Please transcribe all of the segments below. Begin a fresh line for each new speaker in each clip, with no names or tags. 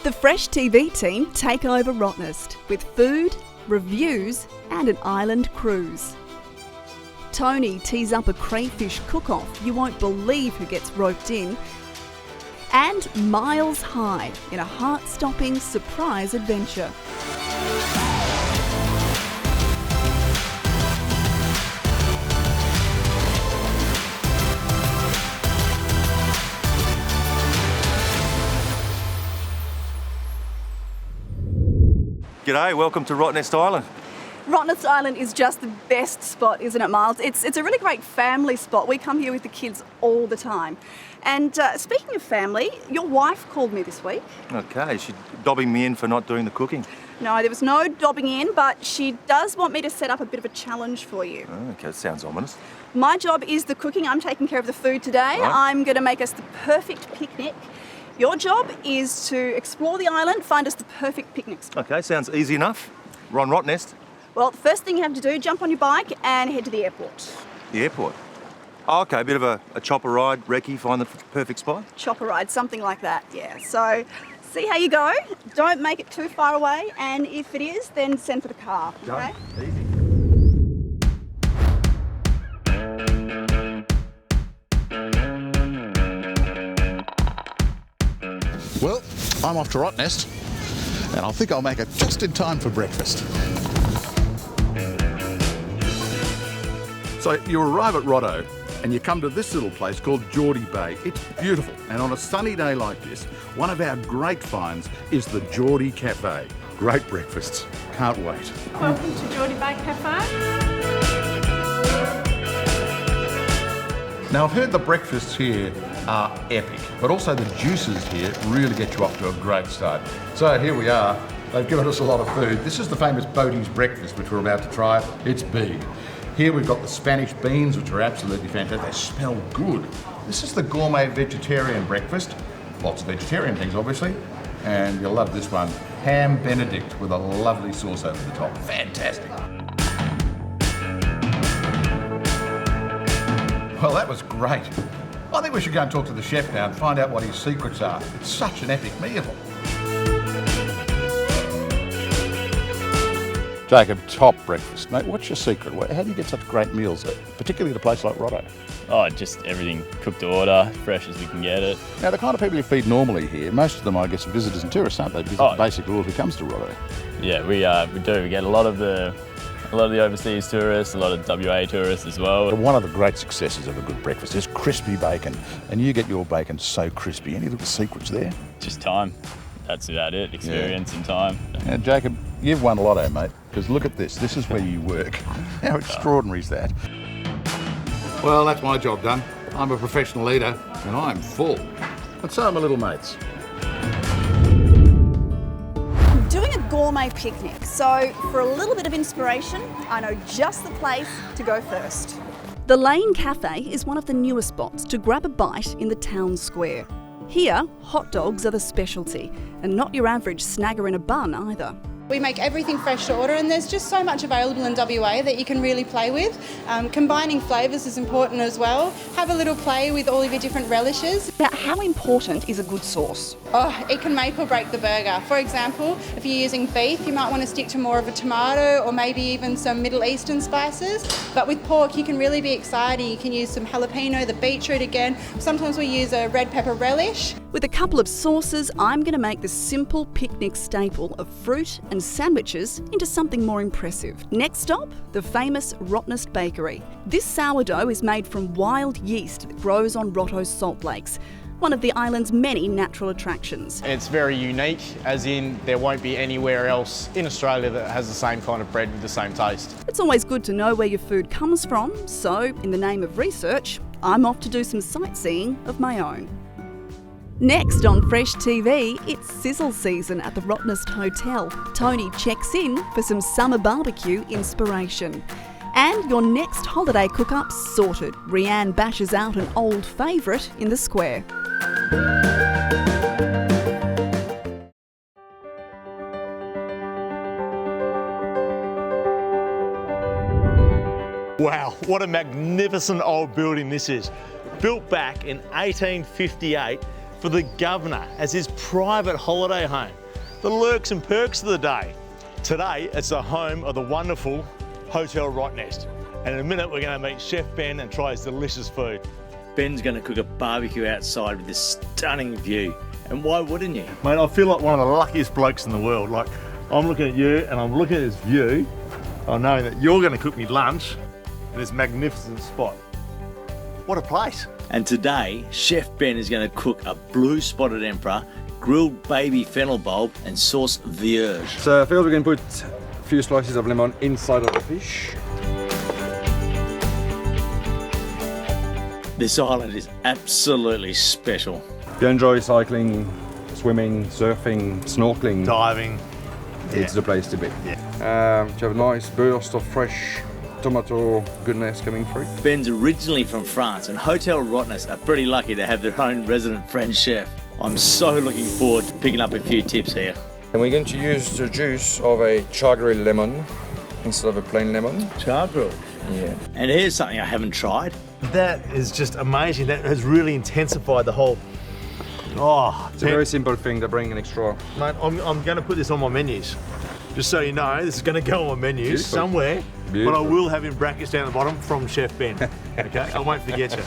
The Fresh TV team take over Rottnest with food, reviews and an island cruise. Tony tees up a crayfish cook-off you won't believe who gets roped in, and miles high in a heart-stopping surprise adventure.
G'day, welcome to Rottnest Island.
Rottnest Island is just the best spot, isn't it, Miles? It's a really great family spot. We come here with the kids all the time. And speaking of family, your wife called me this week.
Okay, she's dobbing me in for not doing the cooking.
No, there was no dobbing in, but she does want me to set up a bit of a challenge for you.
Oh, okay, sounds ominous.
My job is the cooking. I'm taking care of the food today.
Right.
I'm going to make us the perfect picnic. Your job is to explore the island, find us the perfect picnic spot.
Okay, sounds easy enough. We're on Rottnest.
Well, the first thing you have to do, jump on your bike and head to the airport.
The airport. Oh, okay, a bit of a chopper ride, recce, find the perfect spot.
Chopper ride, something like that, yeah. So, see how you go. Don't make it too far away, and if it is, then send for the car, okay?
Easy.
Well, I'm off to Rottnest, and I think I'll make it just in time for breakfast. So you arrive at Rotto, and you come to this little place called Geordie Bay. It's beautiful, and on a sunny day like this, one of our great finds is the Geordie Cafe. Great breakfasts. Can't wait.
Welcome to Geordie Bay Cafe.
Now, I've heard the breakfasts here are epic, but also the juices here really get you off to a great start. So here we are. They've given us a lot of food. This is the famous Bodie's breakfast, which we're about to try. It's big. Here we've got the Spanish beans, which are absolutely fantastic. They smell good. This is the gourmet vegetarian breakfast. Lots of vegetarian things, obviously. And you'll love this one. Ham Benedict with a lovely sauce over the top. Fantastic. Well, that was great. I think we should go and talk to the chef now and find out what his secrets are. It's such an epic meal. Jacob, top breakfast. Mate, what's your secret? How do you get such great meals, particularly at a place like Rotto?
Oh, just everything cooked to order, fresh as we can get it.
Now, the kind of people you feed normally here, most of them, I guess, are visitors and tourists, aren't they? Because it's basic rules when it comes to Rotto.
Yeah, we do. We get a lot of the overseas tourists, a lot of WA tourists as well.
One of the great successes of a good breakfast is crispy bacon, and you get your bacon so crispy. Any little secrets there?
Just time. That's about it. Experience and time.
Now, Jacob, you've won a lotto, mate, because look at this. This is where you work. How extraordinary is that? Well, that's my job done. I'm a professional eater, and I'm full. And so are my little mates.
Doing a gourmet picnic, so for a little bit of inspiration, I know just the place to go first. The Lane Cafe is one of the newer spots to grab a bite in the town square. Here, hot dogs are the specialty, and not your average snagger in a bun either.
We make everything fresh to order, and there's just so much available in WA that you can really play with. Combining flavours is important as well. Have a little play with all of your different relishes.
Now, how important is a good sauce?
Oh, it can make or break the burger. For example, if you're using beef, you might want to stick to more of a tomato or maybe even some Middle Eastern spices. But with pork, you can really be exciting. You can use some jalapeno, the beetroot again. Sometimes we use a red pepper relish.
With a couple of sauces, I'm going to make the simple picnic staple of fruit and sandwiches into something more impressive. Next stop, the famous Rottnest Bakery. This sourdough is made from wild yeast that grows on Rotto's salt lakes, one of the island's many natural attractions.
It's very unique, as in there won't be anywhere else in Australia that has the same kind of bread with the same taste.
It's always good to know where your food comes from, so in the name of research, I'm off to do some sightseeing of my own. Next on Fresh TV, it's sizzle season at the Rottnest Hotel. Tony checks in for some summer barbecue inspiration. And your next holiday cook-up sorted. Rianne bashes out an old favourite in the square.
Wow, what a magnificent old building this is. Built back in 1858,
for the Governor as his private holiday home. The lurks and perks of the day. Today, it's the home of the wonderful Hotel Rottnest. And in a minute, we're going to meet Chef Ben and try his delicious food.
Ben's going to cook a barbecue outside with this stunning view. And why wouldn't you?
Mate, I feel like one of the luckiest blokes in the world. Like, I'm looking at you and I'm looking at this view. I'm knowing that you're going to cook me lunch in this magnificent spot. What a place.
And today, Chef Ben is going to cook a blue spotted emperor, grilled baby fennel bulb and sauce vierge.
So first we're going to put a few slices of lemon inside of the fish.
This island is absolutely special.
If you enjoy cycling, swimming, surfing, snorkeling,
Diving.
it's the place to be.
Yeah.
You have a nice burst of fresh tomato goodness coming through.
Ben's originally from France and Hotel Rottnest are pretty lucky to have their own resident French chef. I'm so looking forward to picking up a few tips here.
And we're going to use the juice of a char-grilled lemon instead of a plain lemon.
Char-grilled?
Yeah.
And here's something I haven't tried.
That is just amazing. That has really intensified the whole... Oh,
It's a very simple thing to bring an extra.
mate, I'm going to put this on my menus. Just so you know, this is going to go on menus
Beautiful.
somewhere.
Beautiful.
But I will have in brackets down the bottom from Chef Ben. Okay, I won't forget you.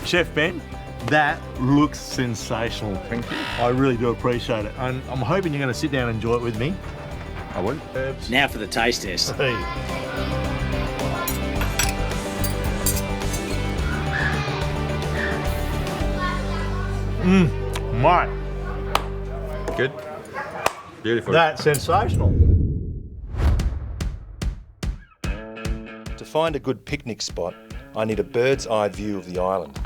Chef Ben, that looks sensational.
Thank you.
I really do appreciate it. And I'm hoping you're going to sit down and enjoy it with me.
I will.
Herbs.
Now for the taste test.
Hey. Mate,
Good. Beautiful.
that's sensational.
To find a good picnic spot, I need a bird's eye view of the island.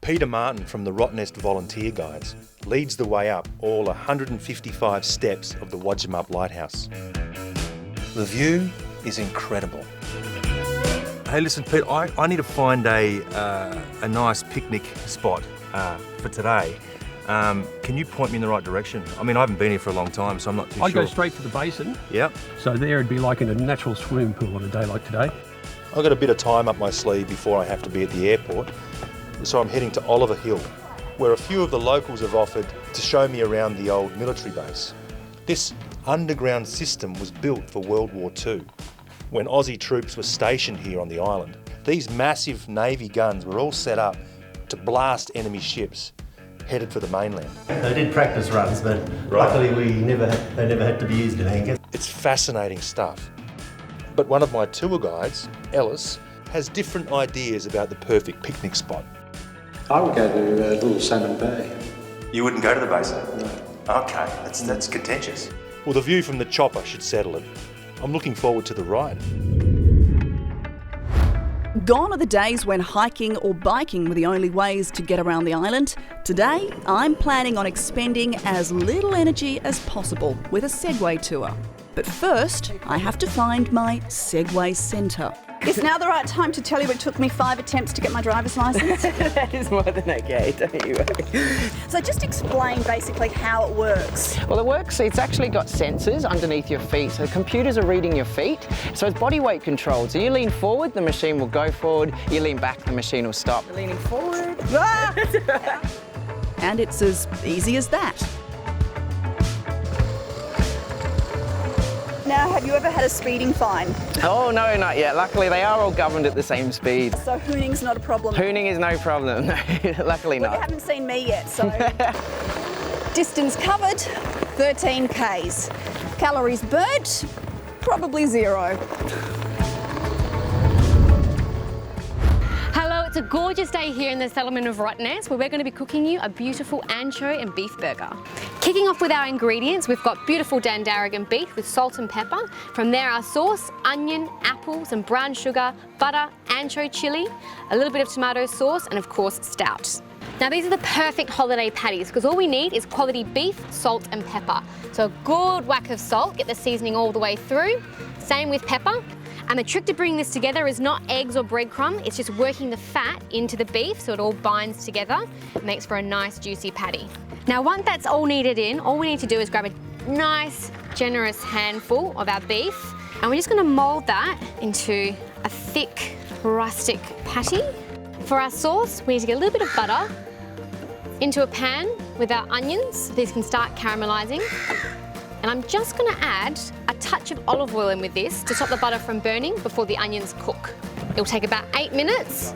Peter Martin from the Rottnest Volunteer Guides leads the way up all 155 steps of the Wadjumup Lighthouse. The view is incredible. Hey, listen, Pete, I need to find a nice picnic spot for today. Can you point me in the right direction? I mean, I haven't been here for a long time, so I'm not too
I'd
sure.
go straight to the basin.
Yep.
So there it'd be like in a natural swimming pool on a day like today.
I've got a bit of time up my sleeve before I have to be at the airport, so I'm heading to Oliver Hill, where a few of the locals have offered to show me around the old military base. This underground system was built for World War II, when Aussie troops were stationed here on the island. These massive Navy guns were all set up to blast enemy ships headed for the mainland.
They did practice runs, but luckily they never had to be used in anger.
It's fascinating stuff. But one of my tour guides, Ellis, has different ideas about the perfect picnic spot.
I would go to Little Salmon Bay.
You wouldn't go to the basin? No. Okay, that's contentious. Well, the view from the chopper should settle it. I'm looking forward to the ride.
Gone are the days when hiking or biking were the only ways to get around the island. Today, I'm planning on expending as little energy as possible with a Segway tour. But first, I have to find my Segway centre.
Is now the right time to tell you it took me 5 attempts to get my driver's licence?
That is more than okay, don't you worry.
So just explain basically how it works.
Well, it works, it's actually got sensors underneath your feet, so the computers are reading your feet, so it's body weight controlled. So you lean forward, the machine will go forward, you lean back, the machine will stop.
You're leaning forward.
And it's as easy as that.
Now, have you ever had a speeding fine?
Oh no, not yet. Luckily they are all governed at the same speed.
So hooning's not a problem?
Hooning is no problem, no, luckily
Well,
not.
you haven't seen me yet, so... Distance covered, 13 Ks. Calories burnt, probably 0.
Hello, it's a gorgeous day here in the settlement of Rottnest where we're going to be cooking you a beautiful ancho and beef burger. Kicking off with our ingredients, we've got beautiful Dandaragan beef with salt and pepper. From there our sauce, onion, apples and brown sugar, butter, ancho chilli, a little bit of tomato sauce and of course stout. Now these are the perfect holiday patties because all we need is quality beef, salt and pepper. So a good whack of salt, get the seasoning all the way through. Same with pepper. And the trick to bringing this together is not eggs or breadcrumb, it's just working the fat into the beef so it all binds together. It makes for a nice juicy patty. Now once that's all kneaded in, all we need to do is grab a nice generous handful of our beef and we're just going to mould that into a thick rustic patty. For our sauce, we need to get a little bit of butter, into a pan with our onions. These can start caramelising. And I'm just going to add a touch of olive oil in with this to stop the butter from burning before the onions cook. It'll take about 8 minutes.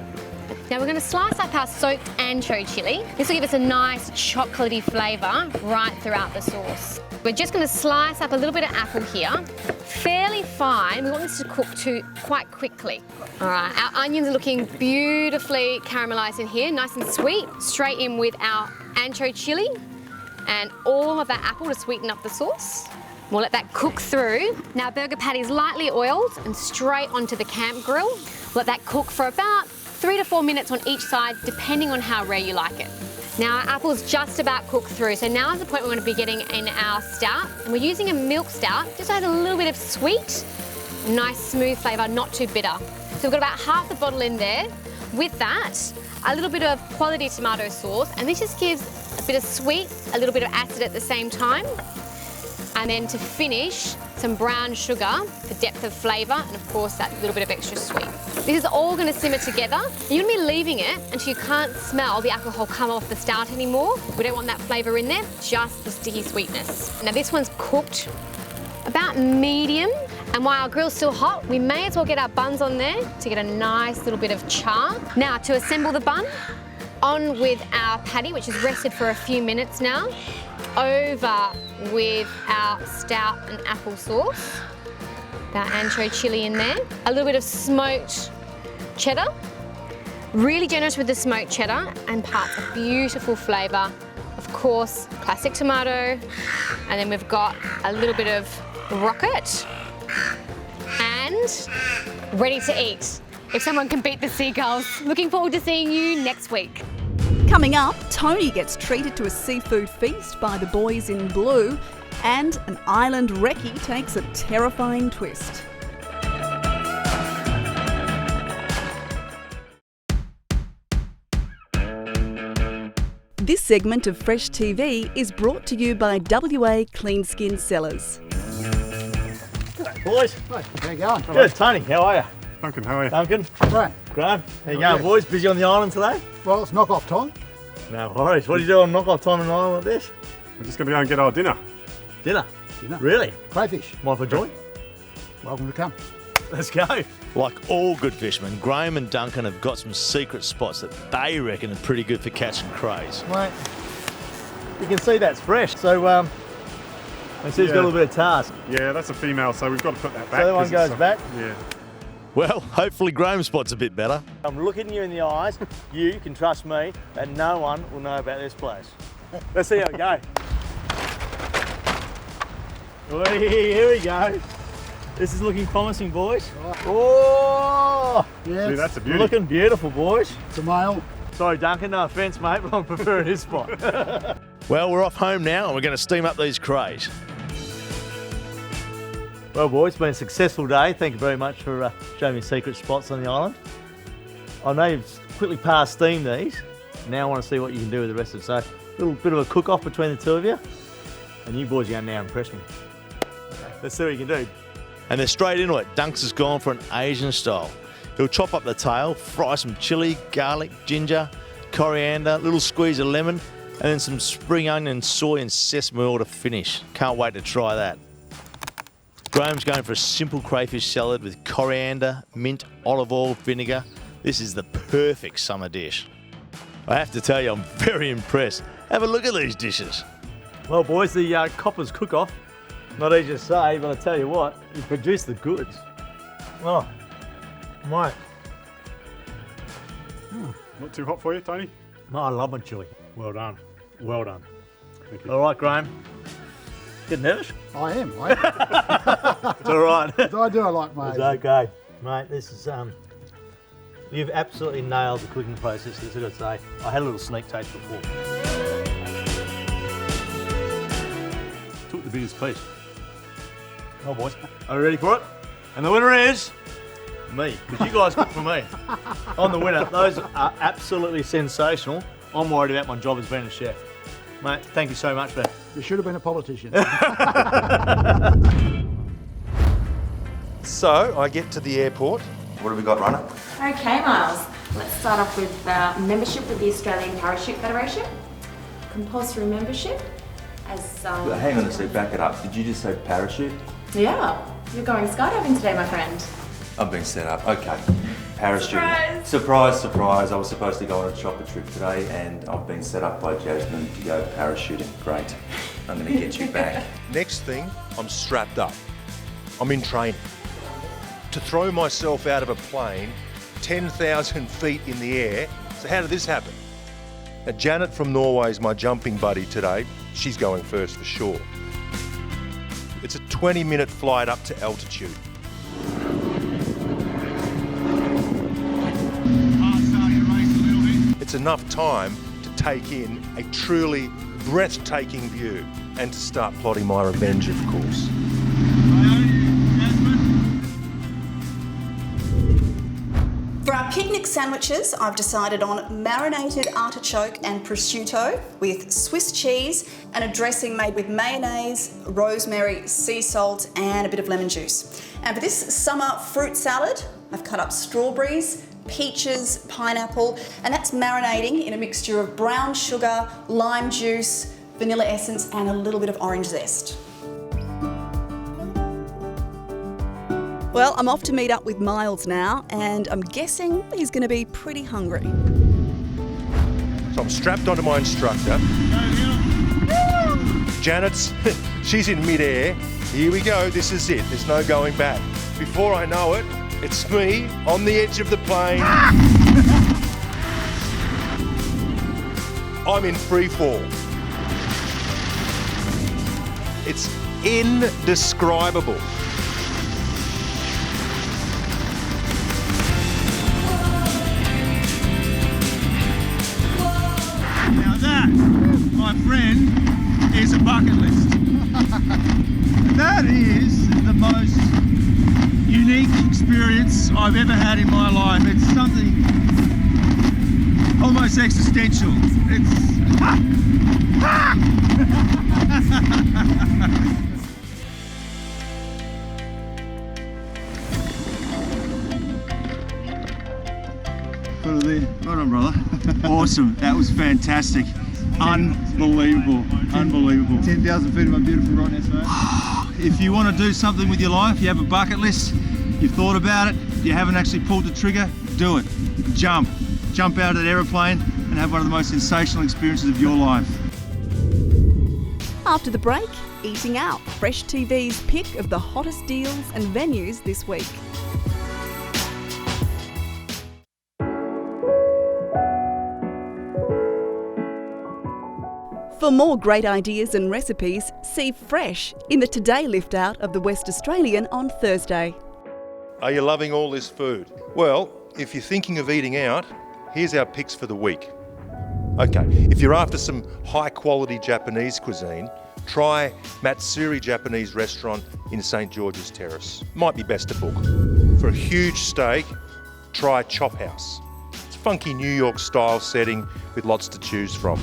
Now we're going to slice up our soaked ancho chilli. This will give us a nice chocolatey flavour right throughout the sauce. We're just going to slice up a little bit of apple here, fairly fine. We want this to cook quite quickly. All right, our onions are looking beautifully caramelised in here, nice and sweet. Straight in with our ancho chilli and all of that apple to sweeten up the sauce. We'll let that cook through. Now burger patty's lightly oiled and straight onto the camp grill. Let that cook for about 3 to 4 minutes on each side, depending on how rare you like it. Now our apple's just about cooked through, so now is the point we're going to be getting in our stout. And we're using a milk stout, just add a little bit of sweet, nice smooth flavour, not too bitter. So we've got about half the bottle in there. With that, a little bit of quality tomato sauce, and this just gives a bit of sweet, a little bit of acid at the same time. And then to finish, some brown sugar for depth of flavour, and of course that little bit of extra sweet. This is all going to simmer together. You're going to be leaving it until you can't smell the alcohol come off the stout anymore. We don't want that flavour in there, just the sticky sweetness. Now this one's cooked about medium, and while our grill's still hot, we may as well get our buns on there to get a nice little bit of char. Now to assemble the bun, on with our patty, which has rested for a few minutes now, over with our stout and apple sauce, our ancho chilli in there, a little bit of smoked cheddar, really generous with the smoked cheddar, and parts of beautiful flavour, of course, classic tomato, and then we've got a little bit of rocket, and ready to eat. If someone can beat the seagulls. Looking forward to seeing you next week.
Coming up, Tony gets treated to a seafood feast by the boys in blue, and an island recce takes a terrifying twist. This segment of Fresh TV is brought to you by WA Clean Skin Sellers.
G'day, boys.
Hey, how you going?
Good, Tony. How are you?
Duncan, how are you?
Duncan.
Right.
Graham. How you going, boys? Busy on the island today?
Well, it's knock-off time.
No worries. What do you do on knock-off time on an island like this?
We're just going to go and get our dinner.
Dinner? Really?
Crayfish.
Mind if I join?
Welcome to come.
Let's go. Like all good fishermen, Graham and Duncan have got some secret spots that they reckon are pretty good for catching crays. Mate, you can see that's fresh, so I see he's got a little bit of task.
Yeah, that's a female, so we've got to put that back.
So that one goes back?
Yeah.
Well, hopefully Graham's spot's a bit better. I'm looking you in the eyes. You can trust me that no one will know about this place. Let's see how it goes. Here we go. This is looking promising, boys. Oh!
Yeah, that's a beauty.
Looking beautiful, boys.
It's a male.
Sorry, Duncan, no offence, mate, but I'm preferring his spot. Well, we're off home now and we're going to steam up these crays. Well, boys, it's been a successful day. Thank you very much for showing me secret spots on the island. I know you've quickly passed steam these. Now I want to see what you can do with the rest of it. So, a little bit of a cook-off between the two of you. And you boys are going to now impress me. Let's see what you can do. And they're straight into it. Dunks has gone for an Asian style. He'll chop up the tail, fry some chilli, garlic, ginger, coriander, a little squeeze of lemon, and then some spring onion, soy and sesame oil to finish. Can't wait to try that. Graham's going for a simple crayfish salad with coriander, mint, olive oil, vinegar. This is the perfect summer dish. I have to tell you, I'm very impressed. Have a look at these dishes. Well, boys, the Coppers cook-off. Not easy to say, but I tell you what, you produced the goods. Oh, mate.
Not too hot for you, Tony?
Oh, I love my chilli. Well done. Well done.
Thank you.
All right, Graham. Get nervous?
I am, mate.
It's all right.
I do, I like mate.
It's okay. Mate, this is, you've absolutely nailed the cooking process, that's what I've got to say. I had a little sneak taste before.
Took the biggest piece.
Oh, boys. Are you ready for it? And the winner is me, because you guys cook for me. I'm the winner. Those are absolutely sensational. I'm worried about my job as being a chef. Mate, thank you so much for that.
You should have been a politician.
So, I get to the airport. What have we got, runner?
Okay, Miles. Let's start off with membership with the Australian Parachute Federation. compulsory membership. As
Hang on a sec, back it up. Did you just say parachute?
Yeah, you're going skydiving today, my friend.
I've been set up. Okay. Parachute.
Surprise!
Surprise, surprise. I was supposed to go on a chopper trip today and I've been set up by Jasmine to go parachuting. Great. I'm going to get you back. Next thing, I'm strapped up. I'm in training. To throw myself out of a plane 10,000 feet in the air. So how did this happen? Now, Janet from Norway is my jumping buddy today. She's going first for sure. It's a 20-minute flight up to altitude. It's enough time to take in a truly breathtaking view and to start plotting my revenge, of course.
For our picnic sandwiches, I've decided on marinated artichoke and prosciutto with Swiss cheese and a dressing made with mayonnaise, rosemary, sea salt and a bit of lemon juice. And for this summer fruit salad, I've cut up strawberries, peaches, pineapple, and that's marinating in a mixture of brown sugar, lime juice, vanilla essence and a little bit of orange zest. Well, I'm off to meet up with Miles now, and I'm guessing he's going to be pretty hungry.
So I'm strapped onto my instructor. Janet's, she's in mid-air. Here we go, this is it, there's no going back. Before I know it, it's me on the edge of the plane. I'm in free fall. It's indescribable.
Now that, my friend, is a bucket list. That is the most unique experience I've ever had in my life. It's something almost existential. It's... Put it there. Right on, brother. Awesome. That was fantastic. Unbelievable. Unbelievable. 10,000 feet of my beautiful rock nest, mate. If you want to do something with your life, you have a bucket list, you've thought about it, you haven't actually pulled the trigger, do it. Jump. Jump out of that aeroplane and have one of the most sensational experiences of your life.
After the break, eating out. Fresh TV's pick of the hottest deals and venues this week. For more great ideas and recipes, see Fresh in the Today lift out of the West Australian on Thursday.
Are you loving all this food? Well, if you're thinking of eating out, here's our picks for the week. Okay, if you're after some high quality Japanese cuisine, try Matsuri Japanese restaurant in St George's Terrace. Might be best to book. For a huge steak, try CHOPHOUSE. It's a funky New York style setting with lots to choose from.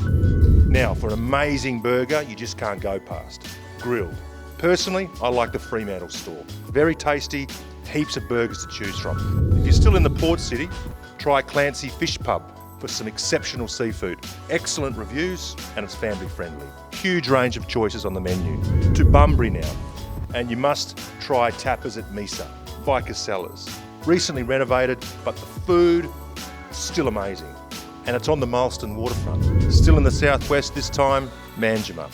Now, for an amazing burger, you just can't go past. Grilled. Personally, I like the Fremantle store. Very tasty, heaps of burgers to choose from. If you're still in the port city, try CLANCY'S Fish Pub for some exceptional seafood. Excellent reviews and it's family friendly. Huge range of choices on the menu. To Bunbury now. And you must try tapas at MESA, Vicar Cellars. Recently renovated, but the food, still amazing. And it's on the Marston waterfront. Still in the southwest this time, Manjimup.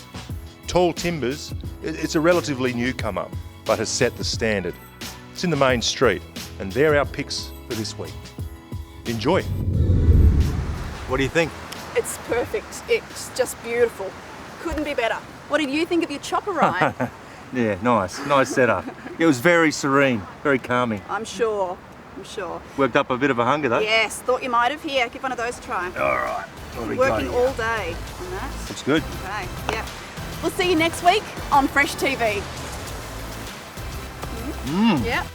Tall Timbers, it's a relatively newcomer, but has set the standard. It's in the main street, and they're our picks for this week. Enjoy. What do you think?
It's perfect. It's just beautiful. Couldn't be better. What did you think of your chopper ride?
Yeah, nice setup. It was very serene, very calming.
I'm sure.
Worked up a bit of a hunger though.
Yes, thought you might have. Here, give one of those a try.
All right.
Working all day on that.
Looks good.
Okay, yep. We'll see you next week on Fresh TV. Yep.